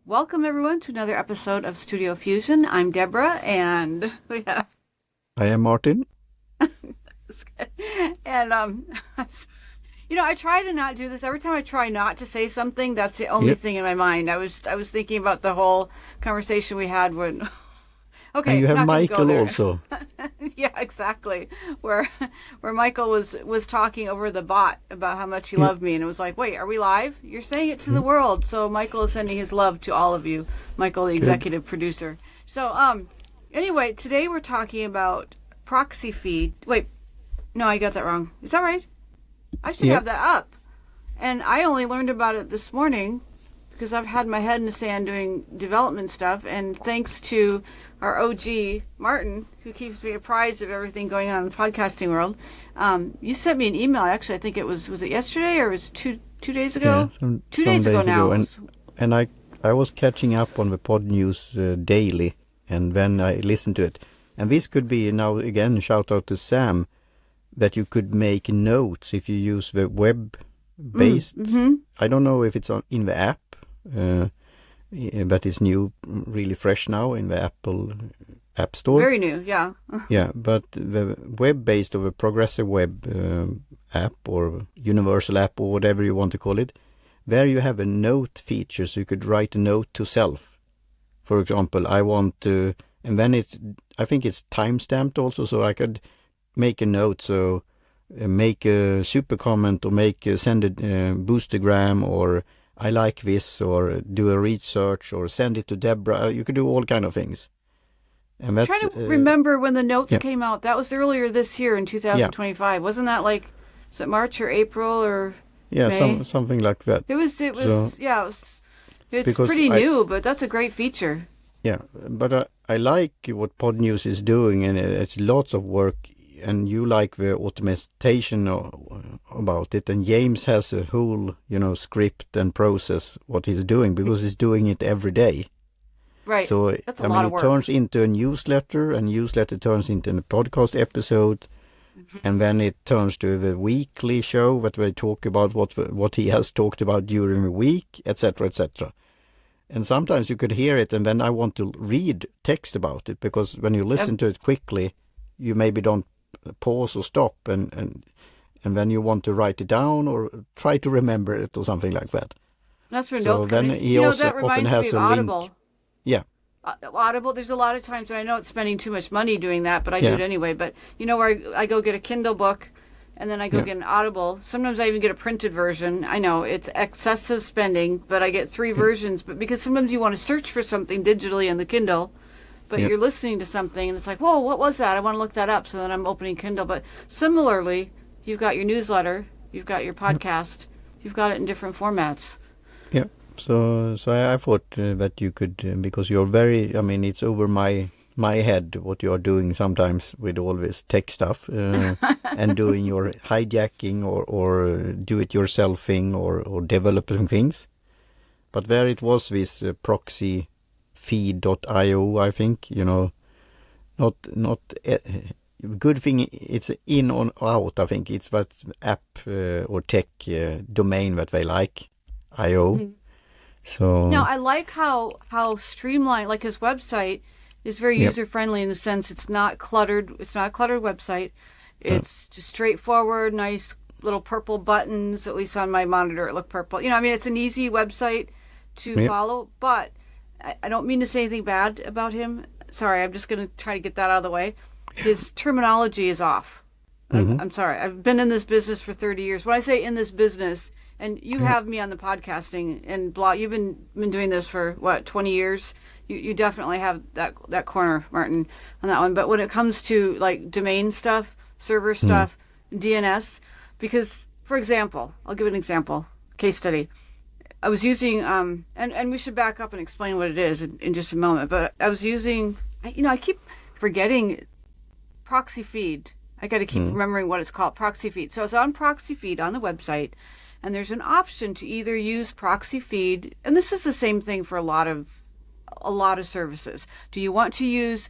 Welcome everyone to another episode of Studio Fusion. I'm Deborah, and we have I am Martin. and I try to not do this. Every time I try not to say something, that's the only Yep. thing in my mind. I was thinking about the whole conversation we had when. And Okay, you have not going to go Michael there. also. Yeah, exactly. Where Michael was talking over the bot about how much he Yeah. loved me, and it was like, wait, are we live? You're saying it to the world. So Michael is sending his love to all of you. Michael, the Good. executive producer. So anyway, today we're talking about proxy feed. Wait, no, I got that wrong. Is that right? I should Yeah. have that up. And I only learned about it this morning because I've had my head in the sand doing development stuff. And thanks to our OG, Martin, who keeps me apprised of everything going on in the podcasting world, you sent me an email. Actually, I think was it yesterday or was it two days Yeah. ago? Some 2 days ago days now. ago, and I was catching up on the pod news daily, and then I listened to it. And this could be now again. Shout out to Sam that you could make notes if you use the web based. I don't know if it's in the app, but it's new, really fresh now in the Apple App Store. Very new, yeah. Yeah, but the web-based or a progressive web app or universal app or whatever you want to call it, there you have a note feature, so you could write a note to self. For example, I want to, and then I think it's time-stamped also, so I could make a note, so make a super comment or send a boostergram, or I like this, or do a research, or send it to Deborah. You could do all kind of things. And I'm that's trying to remember when the notes yeah. came out. That was earlier this year in 2025. Wasn't that like, is it March or April or Yeah, May? something like that. So, It's because pretty new, but that's a great feature. yeah, but I like what Pod News is doing, and it's lots of work, and you like the automation about it, and James has a whole, script and process what he's doing, because he's doing it every day. Right. So, That's I a mean, lot of it work. turns into a newsletter, and newsletter turns into a podcast episode, and then it turns to the weekly show that they talk about what he has talked about during the week, etc., etc. And sometimes you could hear it, and then I want to read text about it, because when you listen to it quickly, you maybe don't pause or stop, and then you want to write it down or try to remember it or something like that. That's where So notes come then in. he also That often reminds me has of a Audible. link. Yeah, Audible, there's a lot of times, and I know it's spending too much money doing that, but I do yeah, it anyway. But where I go get a Kindle book, and then I go yeah, get an Audible. Sometimes I even get a printed version. I know it's excessive spending, but I get three yeah, versions. But because sometimes you want to search for something digitally in the Kindle, but yeah, you're listening to something, and it's like, whoa, what was that? I want to look that up. So then I'm opening Kindle. But similarly, you've got your newsletter, you've got your yeah. podcast, you've got it in different formats. Yeah. So I thought that you could, because you're very, I mean, it's over my head what you are doing sometimes with all this tech stuff, and doing your hijacking or do it yourself thing, or developing things. But there it was this proxy feed.io, I think, not good thing. It's in or out. I think it's that app or tech domain that they like, IO. Now, So I like how streamlined, like his website is very yep, user friendly in the sense it's not cluttered. It's not a cluttered website. uh, It's just straightforward, nice little purple buttons. At least on my monitor, it looked purple. I mean, it's an easy website to yep, follow. But I don't mean to say anything bad about him. Sorry, I'm just going to try to get that out of the way. His terminology is off. mm-hmm, I'm sorry. I've been in this business for 30 years. When I say in this business, and you yep, have me on the podcasting and blog, you've been doing this for what, 20 years? You definitely have that corner, Martin, on that one. But when it comes to like domain stuff, server mm, stuff, DNS, because for example, I'll give an example, case study. I was using and we should back up and explain what it is in just a moment. But I was using, I keep forgetting proxy feed. I got to keep mm, remembering what it's called, proxy feed. So it's on proxy feed on the website, and there's an option to either use proxy feed, and this is the same thing for a lot of services. Do you want to use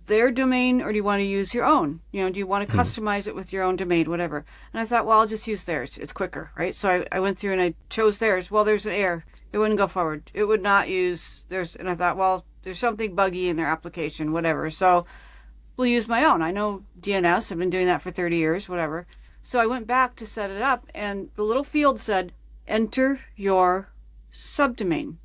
their domain or do you want to use your own? Do you want to customize it with your own domain, whatever? And I thought, well, I'll just use theirs. It's quicker, right? So I went through and I chose theirs. Well, there's an error. It wouldn't go forward. It would not use theirs. And I thought, well, there's something buggy in their application, whatever. So we'll use my own. I know DNS. I've been doing that for 30 years, whatever. So I went back to set it up and the little field said, enter your subdomain.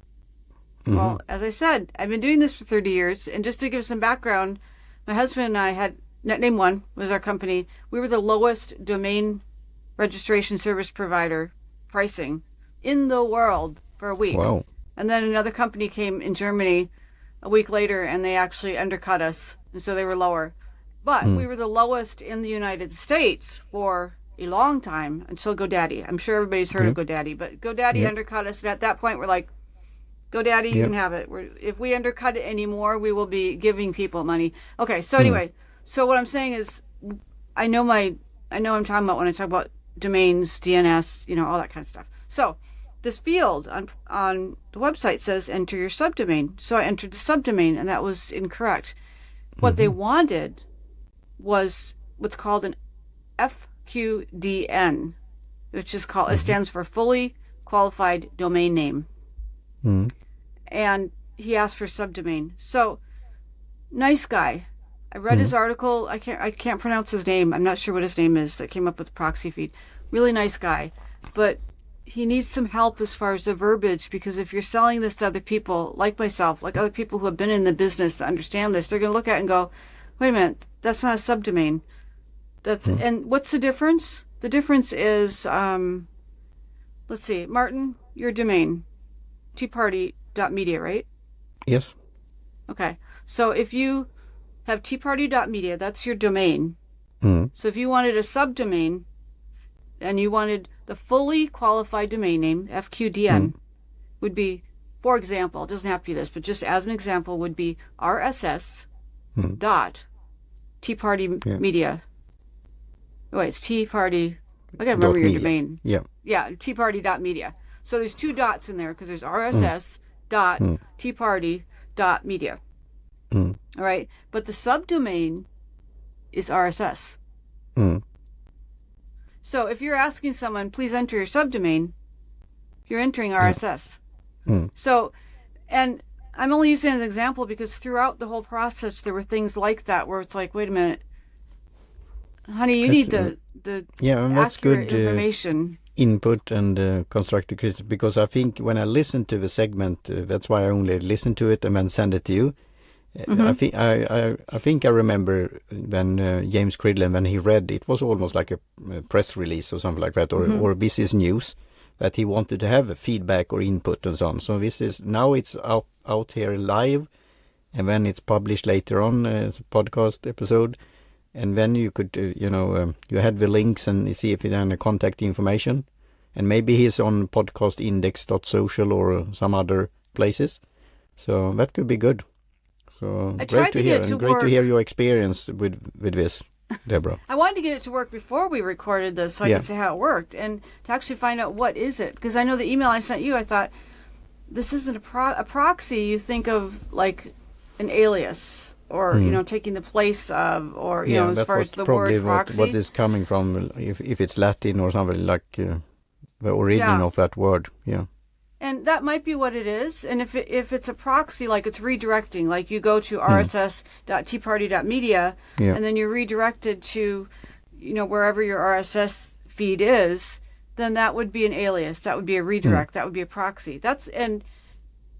Well, as I said, I've been doing this for 30 years. And just to give some background, my husband and I had, NetName One was our company. We were the lowest domain registration service provider pricing in the world for a week. Wow. And then another company came in Germany a week later and they actually undercut us. And so they were lower. But we were the lowest in the United States for a long time until GoDaddy. I'm sure everybody's heard of GoDaddy, but GoDaddy undercut us. And at that point, we're like, GoDaddy, you can have it. If we undercut it anymore, we will be giving people money. Okay, so anyway, so what I'm saying is, I know I'm talking about when I talk about domains, DNS, all that kind of stuff. So this field on the website says enter your subdomain. So I entered the subdomain, and that was incorrect. What they wanted was what's called an FQDN, which is called, it stands for Fully Qualified Domain Name. And he asked for subdomain. So, nice guy. I read his article. I can't pronounce his name. I'm not sure what his name is that came up with the proxy feed. Really nice guy. But he needs some help as far as the verbiage, because if you're selling this to other people, like myself, like other people who have been in the business to understand this, they're going to look at it and go, wait a minute, that's not a subdomain. And what's the difference? The difference is, let's see, Martin, your domain, teaparty.media, right? Yes. Okay. So if you have teaparty.media, that's your domain. So if you wanted a subdomain and you wanted the fully qualified domain name, FQDN, would be, for example, it doesn't have to be this, but just as an example, would be RSS dot teaparty.media. Oh, wait, it's teaparty. I gotta remember your domain. Yeah. Yeah, teaparty.media. So there's two dots in there because there's RSS dot teaparty.media. All right, but the subdomain is RSS. So if you're asking someone, please enter your subdomain, you're entering RSS. So, and I'm only using it as an example because throughout the whole process, there were things like that where it's like, wait a minute, honey, you need the that's accurate good information. Input and constructive criticism, because I think when I listen to the segment, that's why I only listen to it and then send it to you. I think I remember when James Cridland, when he read, it was almost like a press release or something like that, or business news, that he wanted to have feedback or input and so on. So this is, now it's out here live, and when it's published later on as a podcast episode, and then you could, you had the links and see if it had any contact information, and maybe he's on podcastindex.social or some other places. So that could be good. So great to hear, and great to hear your experience with this, Deborah. I wanted to get it to work before we recorded this so I could see how it worked and to actually find out what is it. Because I know the email I sent you, I thought, this isn't a proxy. You think of like an alias or, taking the place of, or, as far as the word proxy. What is coming from, if it's Latin or something like the origin of that word. Yeah. And that might be what it is. And if it's a proxy, like it's redirecting, like you go to rss.teaparty.media and then you're redirected to, wherever your RSS feed is, then that would be an alias. That would be a redirect. That would be a proxy. And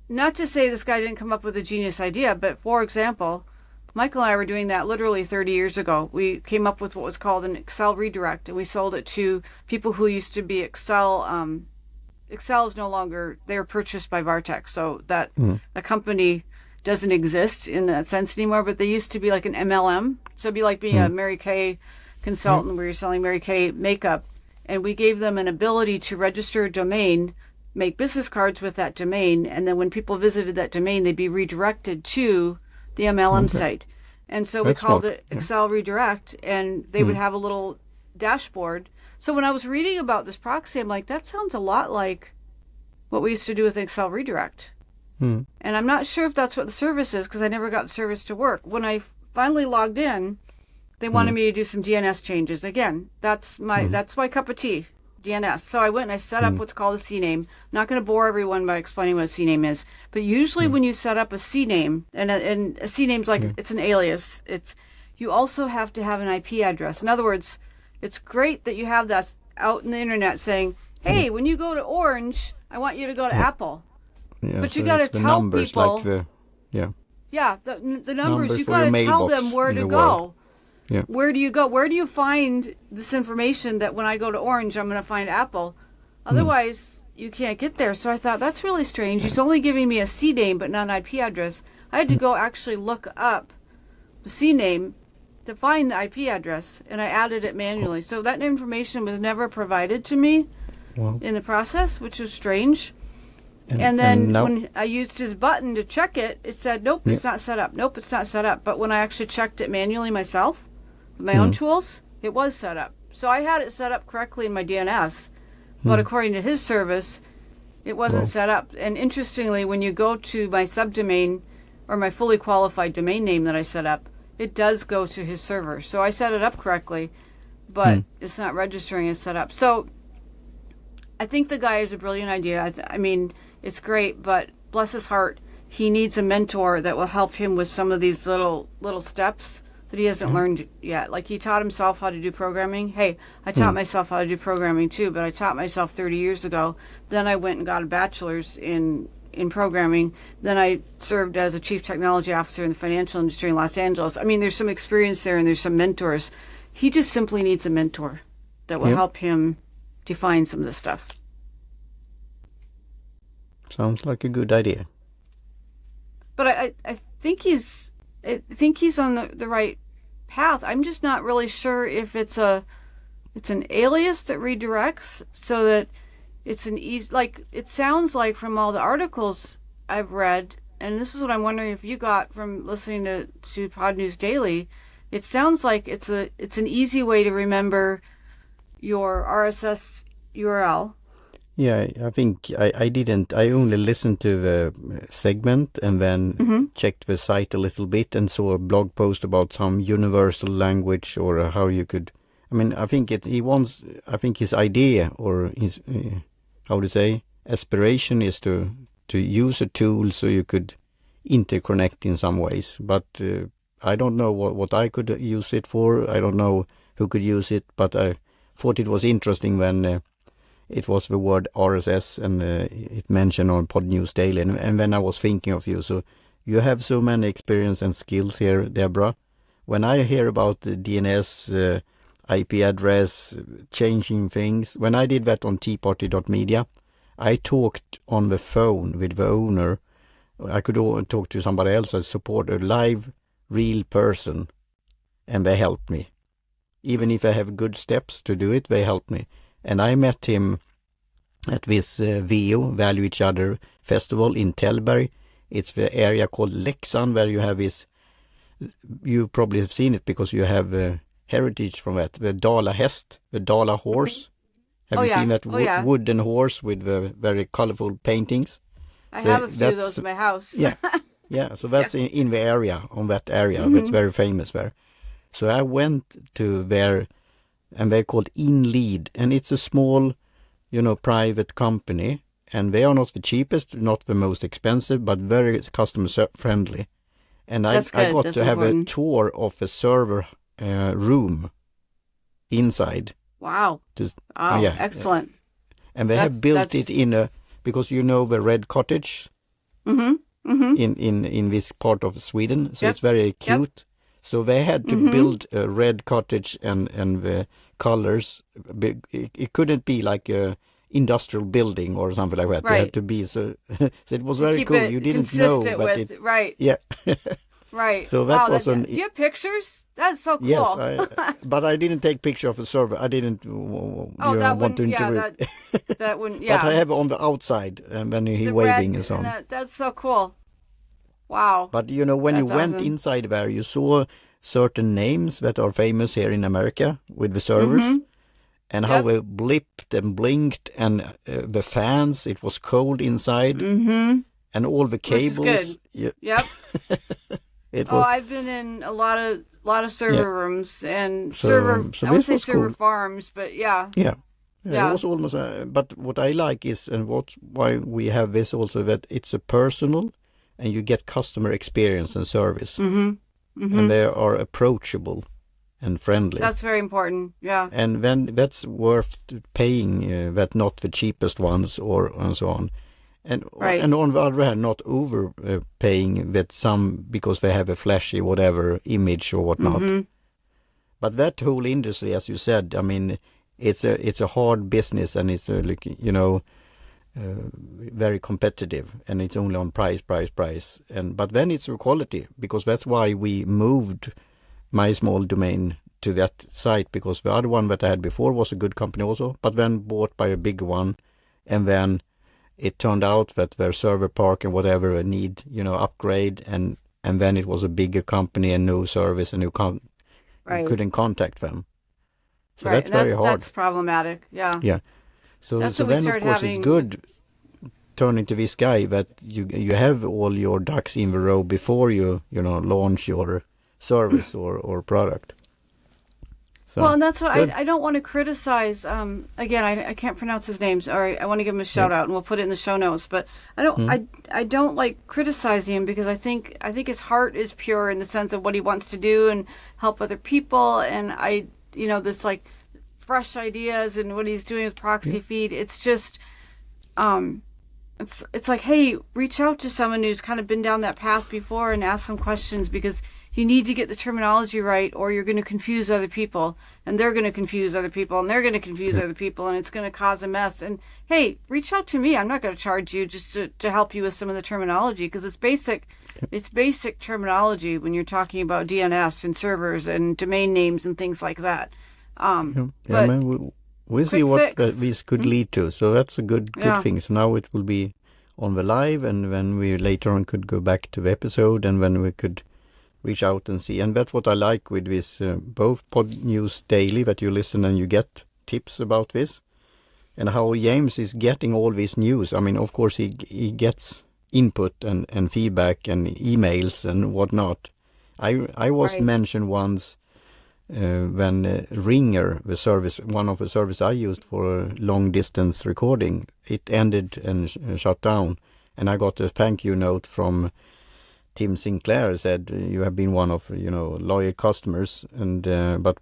not to say this guy didn't come up with a genius idea, but for example, Michael and I were doing that literally 30 years ago. We came up with what was called an Excel redirect, and we sold it to people who used to be Excel. Excel is no longer, they were purchased by Vartex, so that the company doesn't exist in that sense anymore, but they used to be like an MLM. So it'd be like being a Mary Kay consultant where you're selling Mary Kay makeup, and we gave them an ability to register a domain, make business cards with that domain, and then when people visited that domain, they'd be redirected to the MLM site. And so we called it Excel Redirect, and they would have a little dashboard. So when I was reading about this proxy, I'm like, that sounds a lot like what we used to do with Excel Redirect. And I'm not sure if that's what the service is because I never got the service to work. When I finally logged in, they wanted me to do some DNS changes. Again, that's my cup of tea, DNS. So I went and I set up what's called a CNAME. I'm not going to bore everyone by explaining what a CNAME is, but usually when you set up a CNAME, and a CNAME's like it's an alias. You also have to have an IP address. In other words, it's great that you have that out in the internet saying, "Hey, when you go to Orange, I want you to go to Apple." Yeah, but so you got to it's the tell numbers, people. like the The numbers, Numbers you for got your to tell mailbox them where in to the go. world. Yeah. Where do you go? Where do you find this information that when I go to Orange, I'm going to find Apple? Otherwise, you can't get there. So I thought, that's really strange. He's only giving me a CNAME, but not an IP address. I had to go actually look up the CNAME to find the IP address, and I added it manually. So that information was never provided to me in the process, which was strange. And then when I used his button to check it, it said, nope, it's not set up. Nope, it's not set up. But when I actually checked it manually myself, with my own tools, it was set up. So I had it set up correctly in my DNS, but according to his service, it wasn't set up. And interestingly, when you go to my subdomain or my fully qualified domain name that I set up, it does go to his server. So I set it up correctly, but it's not registering as set up. So I think the guy has a brilliant idea. I mean, it's great, but bless his heart, he needs a mentor that will help him with some of these little steps that he hasn't learned yet. Like, he taught himself how to do programming. Hey, I taught myself how to do programming too, but I taught myself 30 years ago. Then I went and got a bachelor's in programming. Then I served as a chief technology officer in the financial industry in Los Angeles. I mean, there's some experience there and there's some mentors. He just simply needs a mentor that will help him define some of this stuff. Sounds like a good idea. But I think he's on the right path. I'm just not really sure if it's an alias that redirects so that it's an easy, like, it sounds like from all the articles I've read, and this is what I'm wondering if you got from listening to Pod News Daily, it sounds like it's an easy way to remember your RSS URL. Yeah, I think I only listened to the segment and then checked the site a little bit and saw a blog post about some universal language or how you could, I mean, I think his idea or his, how to say, aspiration is to use a tool so you could interconnect in some ways. But I don't know what I could use it for. I don't know who could use it, but I thought it was interesting when it was the word RSS and it mentioned on Pod News Daily. And then I was thinking of you. So you have so many experience and skills here, Deborah. When I hear about the DNS, IP address, changing things, when I did that on teaparty.media, I talked on the phone with the owner. I could talk to somebody else as support, a live, real person, and they helped me. Even if I have good steps to do it, they helped me. And I met him at this VO, Value Each Other Festival in Tällberg. It's the area called Leksand where you have this, you probably have seen it because you have heritage from that, the Dala Häst, the Dala horse. Have you seen that wooden horse with the very colorful paintings? I have a few of those in my house. Yeah. So that's in the area, on that area. It's very famous there. So I went to there, and they're called InLead, and it's a small, private company, and they are not the cheapest, not the most expensive, but very customer friendly. And I got to have a tour of a server room inside. Wow. Excellent. And they have built it because the Red Cottage in this part of Sweden, so it's very cute. Yep. So they had to build a red cottage and the colors. It couldn't be like a industrial building or something like that. Right. They had to be so it was very cool. You didn't know, but right. Yeah. Right. So that was do you have pictures? That's so cool. Yes, but I didn't take picture of the server. I didn't want to interview. That wouldn't. Yeah. But I have on the outside, and when he's waving and so on. That's so cool. Wow. But when you went inside there, you saw certain names that are famous here in America with the servers, and how they blipped and blinked, and the fans. It was cold inside, and all the cables. Yep. It Oh, was I've been in a lot of server yeah. rooms and So I won't this say was server cool. farms, but yeah, Yeah. Yeah, it yeah. was almost. But what I like is, and what why we have this also, that it's a personal, and you get customer experience and service, Mm-hmm. and Mm-hmm. they are approachable and friendly. That's very important. Yeah. And then that's worth paying, that not the cheapest ones or and so on. Right. And on the other hand, not overpaying that some because they have a flashy whatever image or whatnot. Mm-hmm. But that whole industry, as you said, I mean, it's a hard business, and it's like, very competitive, and it's only on price. And but then it's the quality, because that's why we moved my small domain to that site, because the other one that I had before was a good company also, but then bought by a big one, and then it turned out that their server park and whatever need, upgrade, and then it was a bigger company and no service, and you Right. couldn't contact them. So Right. that's And very hard. that's problematic. Yeah. Yeah. That's So what we then of started course it's having. good turning to this guy that you have all your ducks in the row before you launch your service or product. So Well, and that's what good. I don't want to criticize. Again, I can't pronounce his names. All right, I want to give him a Yeah. shout out, and we'll put it in the show notes. But I don't Mm. I don't like criticizing him, because I think his heart is pure in the sense of what he wants to do and help other people. And this like fresh ideas and what he's doing with proxy feed. It's just um, it's like, hey, reach out to someone who's kind of been down that path before and ask some questions, because you need to get the terminology right, or you're going to confuse other people, and they're going to confuse other people, and they're going to confuse other people, and it's going to cause a mess. And hey, reach out to me. I'm not going to charge you just to help you with some of the terminology, because it's basic terminology when you're talking about DNS and servers and domain names and things like that. Yeah, But I mean, we'll see quick what fix. this could lead to. So that's a good Yeah. thing. So now it will be on the live, and then we later on could go back to the episode, and then we could reach out and see. And that's what I like with this, both Pod News Daily, that you listen and you get tips about this, and how James is getting all this news. I mean, of course, he gets input and feedback and emails and whatnot. I was Right. mentioned once when Ringer, the service, one of the service I used for long distance recording, it ended and shut down, and I got a thank you note from Tim Sinclair. Said you have been one of loyal customers, and but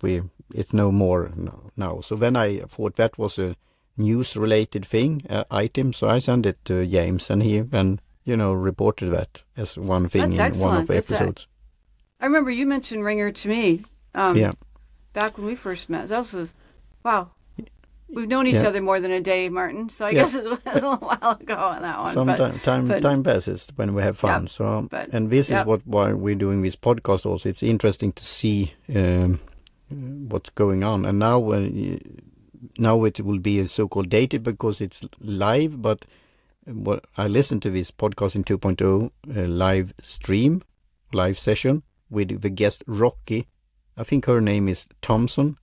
it's no more now. So then I thought that was a news related thing item, so I sent it to James, and he then reported that as one thing That's in one of excellent. the episodes. I remember you mentioned Ringer to me. Yeah. Back when we first met. That was, wow. We've known each Yeah. other more than a day, Martin. So I Yeah. guess it was a little while ago on that one. Some time passes when we have fun. Yeah, So but- and this yeah. is why we're doing this podcast also. It's interesting to see what's going on. And now it will be so-called dated because it's live. But what I listened to this podcast in 2.0 live session with the guest Rocky. I think her name is Thompson,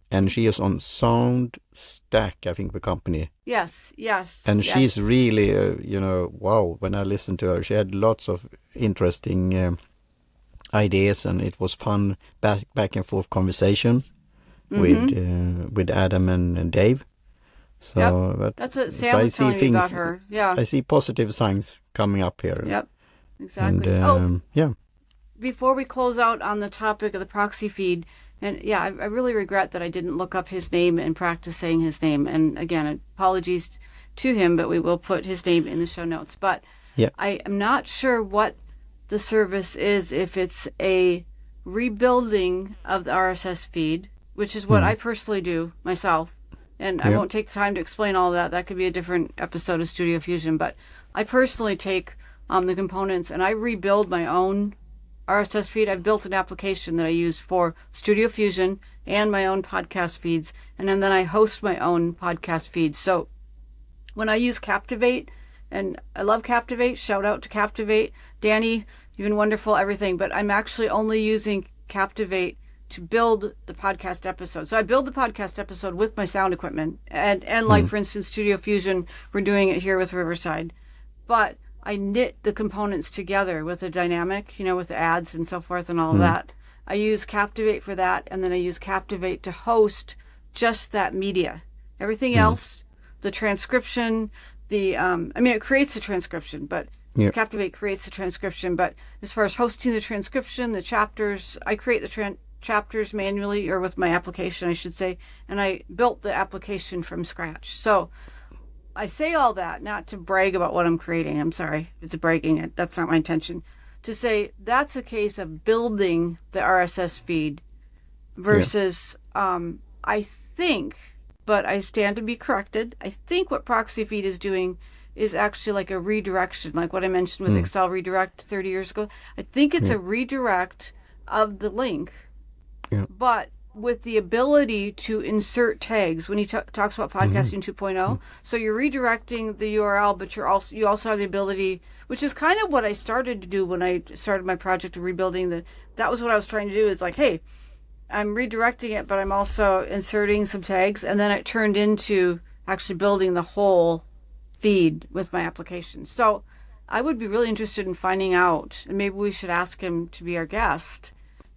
and she is on Sound Stack, I think the company. Yes. And yes. she's really, wow, when I listened to her, she had lots of interesting ideas, and it was fun back and forth conversation with Adam and Dave. So That's what Sam was telling me about her. Yeah. I see positive signs coming up here. Yep. Exactly. And, yeah. Before we close out on the topic of the proxy feed, and yeah, I really regret that I didn't look up his name and practice saying his name. And again, apologies to him, but we will put his name in the show notes. But Yeah. I am not sure what the service is, if it's a rebuilding of the RSS feed, which is what I personally do myself. And I won't take the time to explain all that. That could be a different episode of Studio Fusion. But I personally take the components and I rebuild my own RSS feed. I've built an application that I use for Studio Fusion and my own podcast feeds, and then I host my own podcast feeds. So when I use Captivate, and I love Captivate, shout out to Captivate, Danny, you've been wonderful, everything, but I'm actually only using Captivate to build the podcast episode. So I build the podcast episode with my sound equipment, and like for instance Studio Fusion, we're doing it here with Riverside, but I knit the components together with a dynamic, with the ads and so forth and all of Mm. that. I use Captivate for that, and then I use Captivate to host just that media. Everything else, the transcription, it creates the transcription, but Yeah. Captivate creates the transcription. But as far as hosting the transcription, the chapters, I create the chapters manually, or with my application, I should say, and I built the application from scratch. So I say all that not to brag about what I'm creating. I'm sorry, it's bragging. That's not my intention. To say that's a case of building the RSS feed versus, I think, but I stand to be corrected. I think what Proxy Feed is doing is actually like a redirection, like what I mentioned with Excel Redirect 30 years ago. I think it's a redirect of the link, but with the ability to insert tags when he talks about podcasting 2.0. So you're redirecting the URL, but you also have the ability, which is kind of what I started to do when I started my project of rebuilding that was what I was trying to do, is like, hey, I'm redirecting it, but I'm also inserting some tags, and then it turned into actually building the whole feed with my application. So I would be really interested in finding out, and maybe we should ask him to be our guest,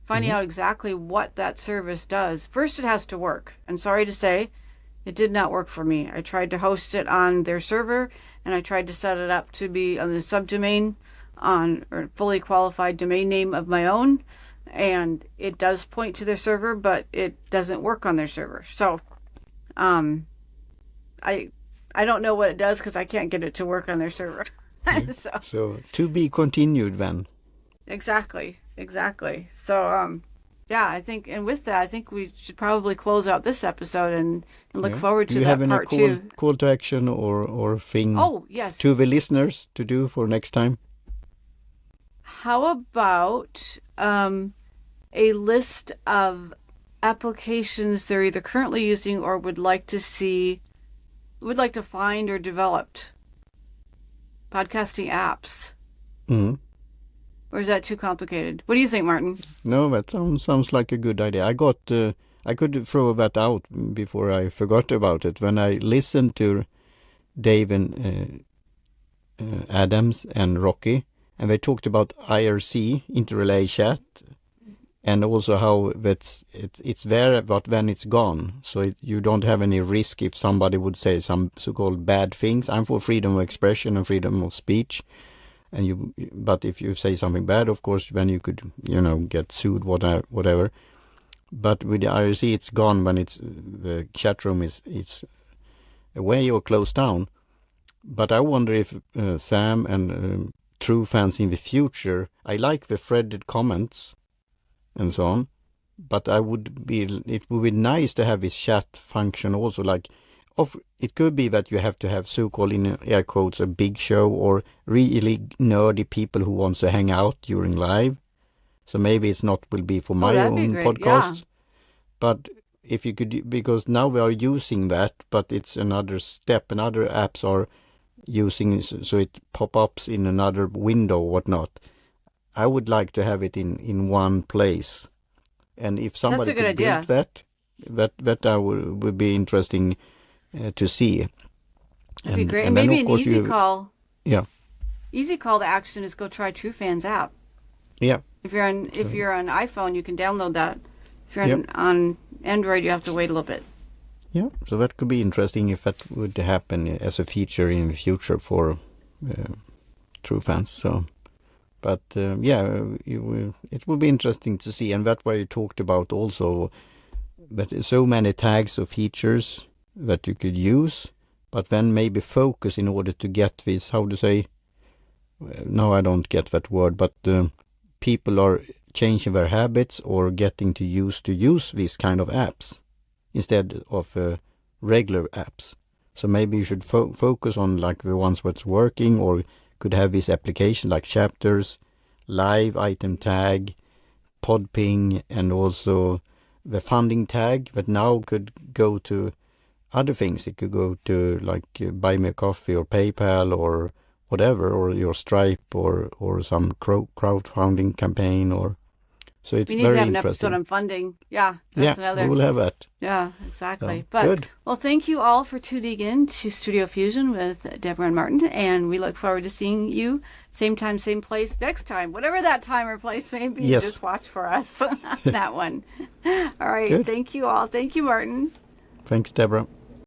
finding out exactly what that service does. First, it has to work. And sorry to say, it did not work for me. I tried to host it on their server, and I tried to set it up to be on the subdomain or fully qualified domain name of my own. And it does point to their server, but it doesn't work on their server. So I don't know what it does because I can't get it to work on their server. So to be continued then. Exactly. So I think, and with that, I think we should probably close out this episode and look forward to that part 2. Do you have any call to action or thing to the listeners to do for next time? How about a list of applications they're either currently using or would like to find or developed? Podcasting apps. Or is that too complicated? What do you think, Martin? No, that sounds like a good idea. I could throw that out before I forgot about it. When I listened to Dave and Adams and Rocky, and they talked about IRC, interrelay chat, and also how it's there, but then it's gone. So you don't have any risk if somebody would say some so-called bad things. I'm for freedom of expression and freedom of speech. But if you say something bad, of course, then you could, get sued, whatever. But with the IRC, it's gone when the chat room it's away or closed down. But I wonder if Sam and true fans in the future, I like the threaded comments and so on, but it would be nice to have this chat function also, it could be that you have to have so-called, in air quotes, a big show or really nerdy people who wants to hang out during live. So maybe it's not will be for my own podcast. But if you could, because now we are using that, but it's another step, and other apps are using, so it pop-ups in another window or whatnot. I would like to have it in one place. And if somebody could build that would be interesting to see. That'd be great. And maybe an easy call. Yeah. Easy call to action is go try TrueFans app. Yeah. If you're on iPhone, you can download that. If you're on Android, you have to wait a little bit. Yeah. So that could be interesting if that would happen as a feature in the future for TrueFans. So, but it will be interesting to see, and that's why you talked about also that so many tags or features that you could use, but then maybe focus in order to get this, how to say, no, I don't get that word, but people are changing their habits or getting to use these kind of apps instead of regular apps. So maybe you should focus on like the ones that's working, or could have this application like chapters, live item tag, pod ping, and also the funding tag that now could go to other things. It could go to like buy me a coffee or PayPal or whatever, or your Stripe or some crowdfunding campaign, or So it's We need very to have an interesting. episode on funding. Yeah, that's another. we will have that. Yeah, exactly. So, But good. well, thank you all for tuning in to Studio Fusion with Deborah and Martin, and we look forward to seeing you same time, same place next time, whatever that time or place may be. Yes. Just watch for us that one. All right. Good. Thank you all. Thank you, Martin. Thanks, Deborah.